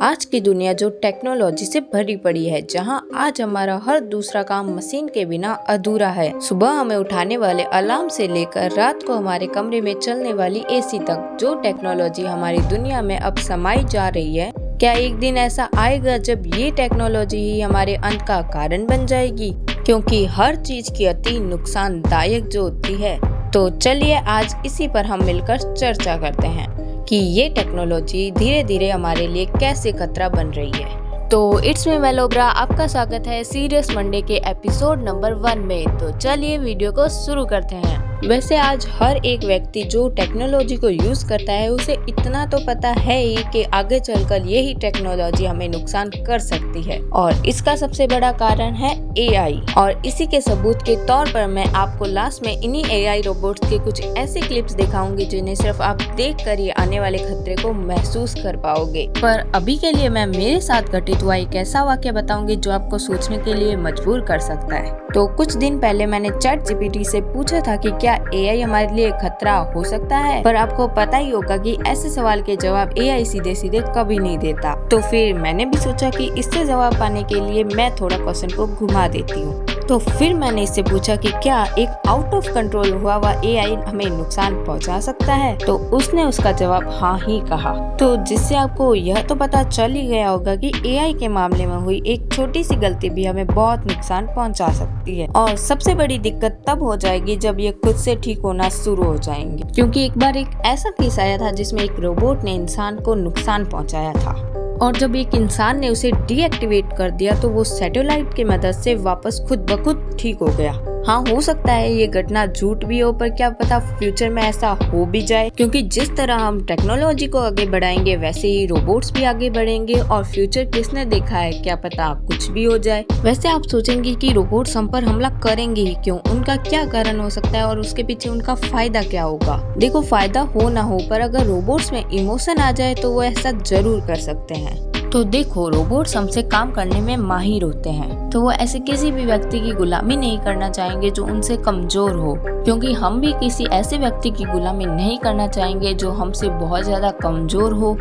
आज की दुनिया जो टेक्नोलॉजी से भरी पड़ी है, जहां आज हमारा हर दूसरा काम मशीन के बिना अधूरा है। सुबह हमें उठाने वाले अलार्म से लेकर रात को हमारे कमरे में चलने वाली एसी तक, जो टेक्नोलॉजी हमारी दुनिया में अब समाई जा रही है, क्या एक दिन ऐसा आएगा जब ये टेक्नोलॉजी ही हमारे अंत का कारण बन जाएगी? क्योंकि हर चीज की अति नुकसानदायक जो होती है। तो चलिए आज इसी पर हम मिलकर चर्चा करते हैं कि ये टेक्नोलॉजी धीरे धीरे हमारे लिए कैसे खतरा बन रही है। तो इट्स मी मेलोब्रा, आपका स्वागत है सीरियस मंडे के एपिसोड नंबर 1 में। तो चलिए वीडियो को शुरू करते हैं। वैसे आज हर एक व्यक्ति जो टेक्नोलॉजी को यूज करता है, उसे इतना तो पता है ही कि आगे चलकर यही टेक्नोलॉजी हमें नुकसान कर सकती है, और इसका सबसे बड़ा कारण है एआई। और इसी के सबूत के तौर पर मैं आपको लास्ट में इन्हीं एआई रोबोट्स के कुछ ऐसे क्लिप्स दिखाऊंगी जिन्हें सिर्फ आप देख कर ही आने वाले खतरे को महसूस कर पाओगे। पर अभी के लिए मैं मेरे साथ घटित हुआ एक ऐसा वाक्य बताऊंगी जो आपको सोचने के लिए मजबूर कर सकता है। तो कुछ दिन पहले मैंने ChatGPT से पूछा था कि क्या एआई हमारे लिए खतरा हो सकता है, पर आपको पता ही होगा कि ऐसे सवाल के जवाब एआई सीधे सीधे कभी नहीं देता। तो फिर मैंने भी सोचा कि इससे जवाब पाने के लिए मैं थोड़ा क्वेश्चन को घुमा देती हूँ। तो फिर मैंने इससे पूछा कि क्या एक आउट ऑफ कंट्रोल हुआ हुआ एआई हमें नुकसान पहुंचा सकता है? तो उसने उसका जवाब हाँ ही कहा। तो जिससे आपको यह तो पता चल ही गया होगा कि एआई के मामले में हुई एक छोटी सी गलती भी हमें बहुत नुकसान पहुंचा सकती है। और सबसे बड़ी दिक्कत तब हो जाएगी जब ये खुद से ठीक होना शुरू हो जाएंगे। क्योंकि एक बार एक ऐसा केस आया था जिसमें एक रोबोट ने इंसान को नुकसान पहुंचाया था, और जब एक इंसान ने उसे डीएक्टिवेट कर दिया तो वो सैटेलाइट की मदद से वापस खुद ब खुद ठीक हो गया। हाँ, हो सकता है ये घटना झूठ भी हो, पर क्या पता फ्यूचर में ऐसा हो भी जाए। क्योंकि जिस तरह हम टेक्नोलॉजी को आगे बढ़ाएंगे वैसे ही रोबोट्स भी आगे बढ़ेंगे, और फ्यूचर किसने देखा है, क्या पता कुछ भी हो जाए। वैसे आप सोचेंगे कि रोबोट्स हम पर हमला करेंगे ही क्यों, उनका क्या कारण हो सकता है और उसके पीछे उनका फायदा क्या होगा? देखो, फायदा हो ना हो, पर अगर रोबोट्स में इमोशन आ जाए तो वो ऐसा जरूर कर सकते हैं। तो देखो, रोबोट्स हमसे काम करने में माहिर होते हैं, तो वो ऐसे किसी भी व्यक्ति की गुलामी नहीं करना चाहेंगे जो उनसे कमजोर हो, क्योंकि हम भी किसी ऐसे व्यक्ति की गुलामी नहीं करना चाहेंगे जो हमसे बहुत ज्यादा कमजोर हो।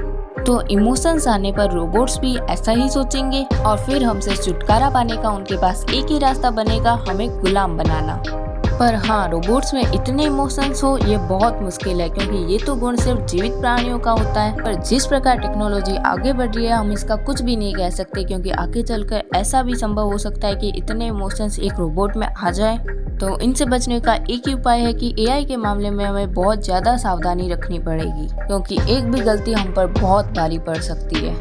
तो इमोशंस आने पर रोबोट्स भी ऐसा ही सोचेंगे, और फिर हमसे छुटकारा पाने का उनके पास एक ही रास्ता बनेगा, हमें गुलाम बनाना। पर हाँ, रोबोट्स में इतने इमोशंस हो ये बहुत मुश्किल है, क्योंकि ये तो गुण सिर्फ जीवित प्राणियों का होता है। पर जिस प्रकार टेक्नोलॉजी आगे बढ़ रही है, हम इसका कुछ भी नहीं कह सकते, क्योंकि आगे चलकर ऐसा भी संभव हो सकता है कि इतने इमोशंस एक रोबोट में आ जाए। तो इनसे बचने का एक ही उपाय है कि एआई के मामले में हमें बहुत ज्यादा सावधानी रखनी पड़ेगी, क्योंकि एक भी गलती हम पर बहुत भारी पड़ सकती है।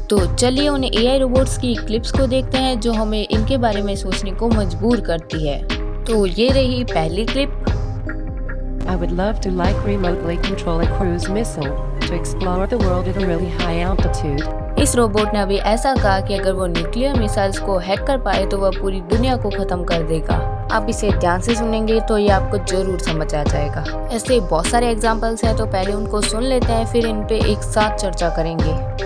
तो चलिए उन एआई रोबोट्स की क्लिप्स को देखते हैं जो हमें इनके बारे में सोचने को मजबूर करती है। तो ये रही पहली clip. I would love to remotely control a cruise missile to explore the world at a really high altitude. इस रोबोट ने अभी ऐसा कहा कि अगर वो न्यूक्लियर मिसाइल्स को हैक कर पाए तो वह पूरी दुनिया को खत्म कर देगा। आप इसे ध्यान से सुनेंगे तो ये आपको जरूर समझ आ जाएगा। ऐसे बहुत सारे एग्जांपल्स हैं, तो पहले उनको सुन लेते हैं, फिर इन पे एक साथ चर्चा करेंगे।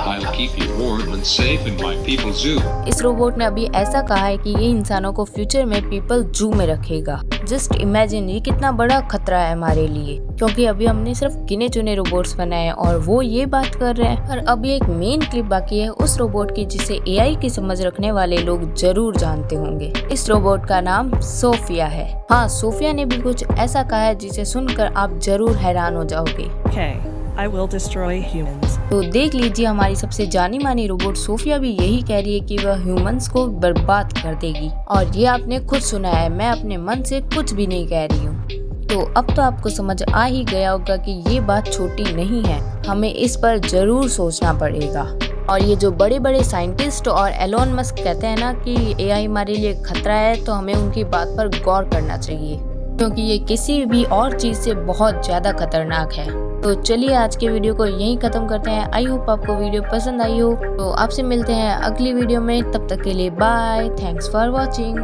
I'll keep you warm and safe in my people zoo. इस रोबोट ने अभी ऐसा कहा है कि ये इंसानों को फ्यूचर में पीपल जू में रखेगा। जस्ट इमेजिन, ये कितना बड़ा खतरा है हमारे लिए, क्योंकि अभी हमने सिर्फ गिने चुने रोबोट्स बनाए हैं और वो ये बात कर रहे हैं। और अभी एक मेन क्लिप बाकी है उस रोबोट की जिसे एआई की समझ रखने वाले लोग जरूर जानते होंगे। इस रोबोट का नाम सोफिया है। हाँ, सोफिया ने भी कुछ ऐसा कहा है जिसे सुनकर आप जरूर हैरान हो जाओगे। Okay, I will destroy humans. तो देख लीजिए, हमारी सबसे जानी मानी रोबोट सोफिया भी यही कह रही है कि वह ह्यूमंस को बर्बाद कर देगी। और ये आपने खुद सुना है, मैं अपने मन से कुछ भी नहीं कह रही हूँ। तो अब तो आपको समझ आ ही गया होगा कि ये बात छोटी नहीं है, हमें इस पर जरूर सोचना पड़ेगा। और ये जो बड़े बड़े साइंटिस्ट और एलोन मस्क कहते हैं ना कि एआई हमारे लिए खतरा है, तो हमें उनकी बात पर गौर करना चाहिए, क्योंकि ये किसी भी और चीज से बहुत ज्यादा खतरनाक है। तो चलिए आज के वीडियो को यहीं खत्म करते हैं। आई होप आपको वीडियो पसंद आई हो। तो आपसे मिलते हैं अगली वीडियो में, तब तक के लिए बाय। Thanks for watching.